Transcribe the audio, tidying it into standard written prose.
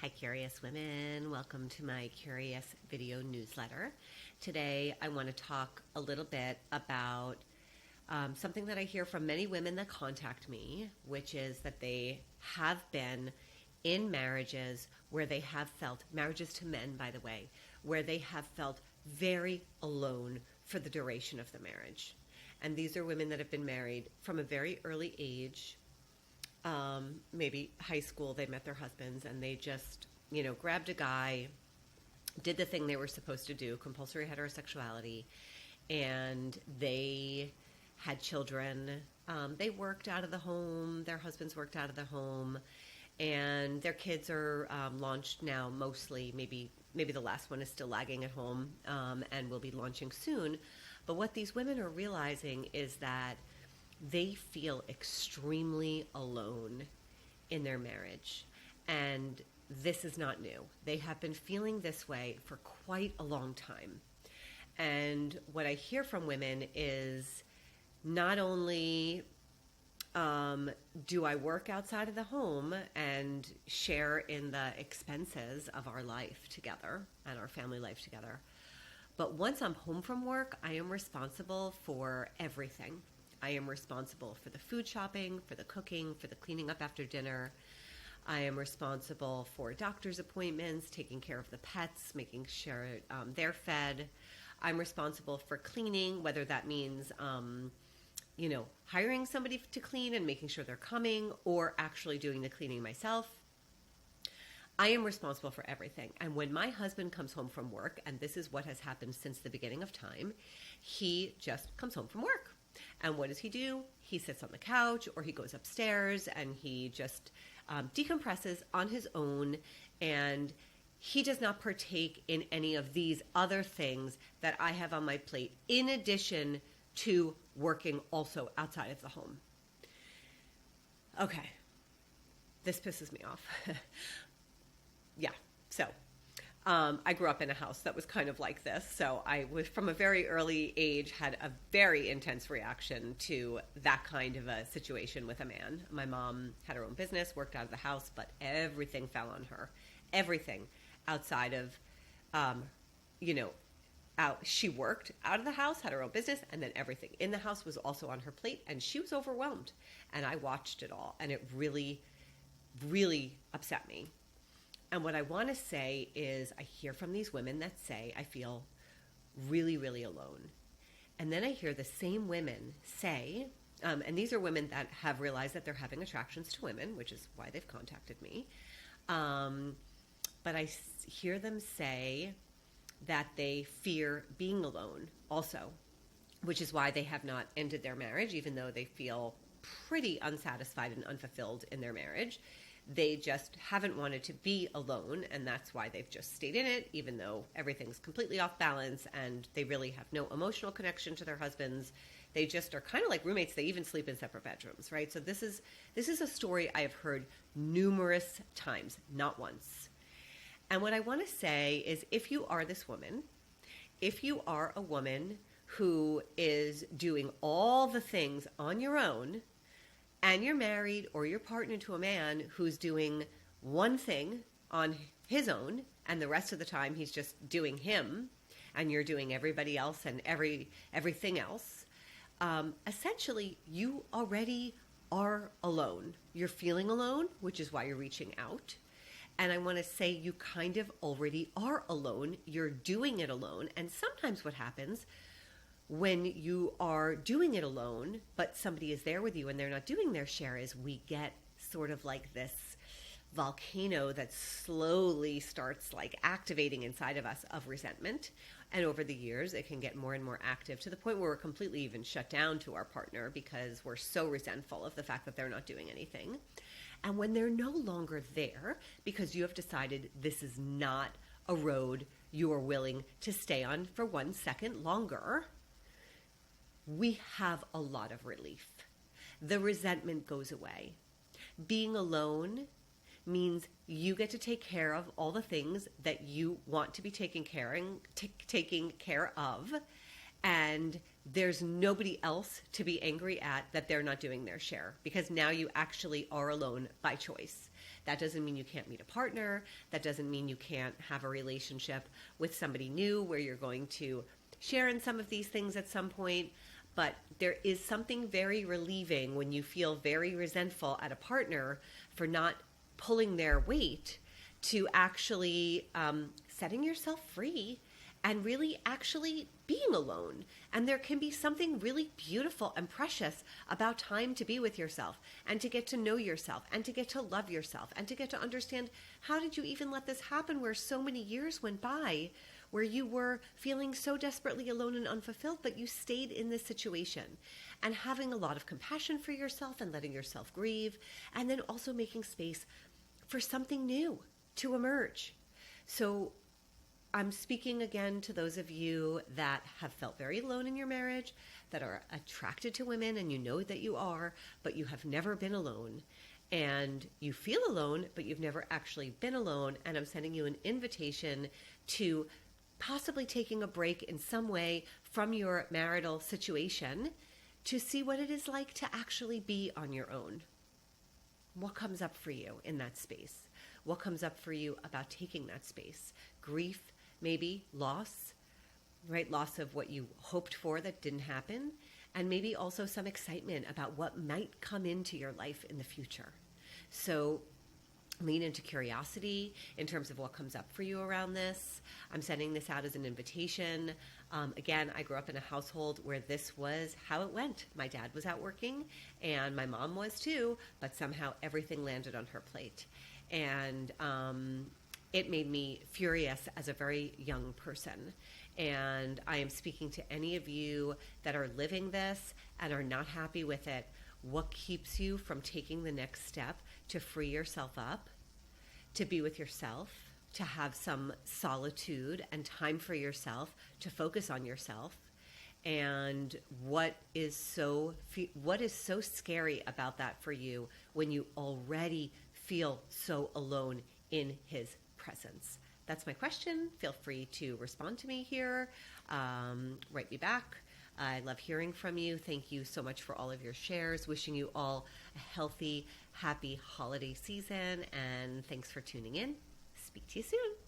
Hi, curious women. Welcome to my curious video newsletter. Today, I want to talk a little bit about something that I hear from many women that contact me, which is that they have been in marriages where they have felt, marriages to men, by the way, where they have felt very alone for the duration of the marriage. And these are women that have been married from a very early age. Maybe high school, they met their husbands and they just, grabbed a guy, did the thing they were supposed to do, compulsory heterosexuality, and they had children. They worked out of the home, their husbands worked out of the home, and their kids are launched now mostly. Maybe the last one is still lagging at home and will be launching soon. But what these women are realizing is that they feel extremely alone in their marriage. And this is not new. They have been feeling this way for quite a long time. And what I hear from women is not only do I work outside of the home and share in the expenses of our life together and our family life together, but once I'm home from work, I am responsible for everything. I am responsible for the food shopping, for the cooking, for the cleaning up after dinner. I am responsible for doctor's appointments, taking care of the pets, making sure they're fed. I'm responsible for cleaning, whether that means, hiring somebody to clean and making sure they're coming, or actually doing the cleaning myself. I am responsible for everything. And when my husband comes home from work, and this is what has happened since the beginning of time, he just comes home from work. And what does he do? He sits on the couch or he goes upstairs and he just decompresses on his own, and he does not partake in any of these other things that I have on my plate, in addition to working also outside of the home. Okay, this pisses me off. Yeah, so I grew up in a house that was kind of like this. So I was, from a very early age, had a very intense reaction to that kind of a situation with a man. My mom had her own business, worked out of the house, but everything fell on her. Everything outside of, she worked out of the house, had her own business, and then everything in the house was also on her plate, and she was overwhelmed. And I watched it all, and it really, really upset me. And what I want to say is I hear from these women that say, I feel really, really alone. And then I hear the same women say, and these are women that have realized that they're having attractions to women, which is why they've contacted me. But I hear them say that they fear being alone also, which is why they have not ended their marriage, even though they feel pretty unsatisfied and unfulfilled in their marriage. They just haven't wanted to be alone, and that's why they've just stayed in it, even though everything's completely off balance and they really have no emotional connection to their husbands. They just are kind of like roommates. They even sleep in separate bedrooms, right? So this is a story I have heard numerous times, not once. And what I want to say is, if you are this woman, if you are a woman who is doing all the things on your own, and you're married or you're partnered to a man who's doing one thing on his own, and the rest of the time he's just doing him, and you're doing everybody else and everything else, essentially you already are alone. You're feeling alone, which is why you're reaching out. And I want to say you kind of already are alone. You're doing it alone. And sometimes what happens when you are doing it alone, but somebody is there with you and they're not doing their share, is we get sort of like this volcano that slowly starts like activating inside of us of resentment. And over the years, it can get more and more active to the point where we're completely even shut down to our partner because we're so resentful of the fact that they're not doing anything. And when they're no longer there, because you have decided this is not a road you are willing to stay on for 1 second longer, we have a lot of relief. The resentment goes away. Being alone means you get to take care of all the things that you want to be taking care of, and there's nobody else to be angry at that they're not doing their share, because now you actually are alone by choice. That doesn't mean you can't meet a partner. That doesn't mean you can't have a relationship with somebody new where you're going to share in some of these things at some point. But there is something very relieving when you feel very resentful at a partner for not pulling their weight, to actually setting yourself free and really actually being alone. And there can be something really beautiful and precious about time to be with yourself and to get to know yourself and to get to love yourself and to get to understand, how did you even let this happen where so many years went by where you were feeling so desperately alone and unfulfilled, but you stayed in this situation, and having a lot of compassion for yourself and letting yourself grieve, and then also making space for something new to emerge. So I'm speaking again to those of you that have felt very alone in your marriage, that are attracted to women, and you know that you are, but you have never been alone. And you feel alone, but you've never actually been alone. And I'm sending you an invitation to possibly taking a break in some way from your marital situation to see what it is like to actually be on your own. What comes up for you in that space? What comes up for you about taking that space? Grief, maybe loss, right? Loss of what you hoped for that didn't happen. And maybe also some excitement about what might come into your life in the future. So lean into curiosity in terms of what comes up for you around this. I'm sending this out as an invitation. Again, I grew up in a household where this was how it went. My dad was out working and my mom was too, but somehow everything landed on her plate. And it made me furious as a very young person. And I am speaking to any of you that are living this and are not happy with it. What keeps you from taking the next step to free yourself up, to be with yourself, to have some solitude and time for yourself, to focus on yourself? And what is so scary about that for you when you already feel so alone in his presence? That's my question. Feel free to respond to me here. Write me back. I love hearing from you. Thank you so much for all of your shares. Wishing you all a healthy, happy holiday season. And thanks for tuning in. Speak to you soon.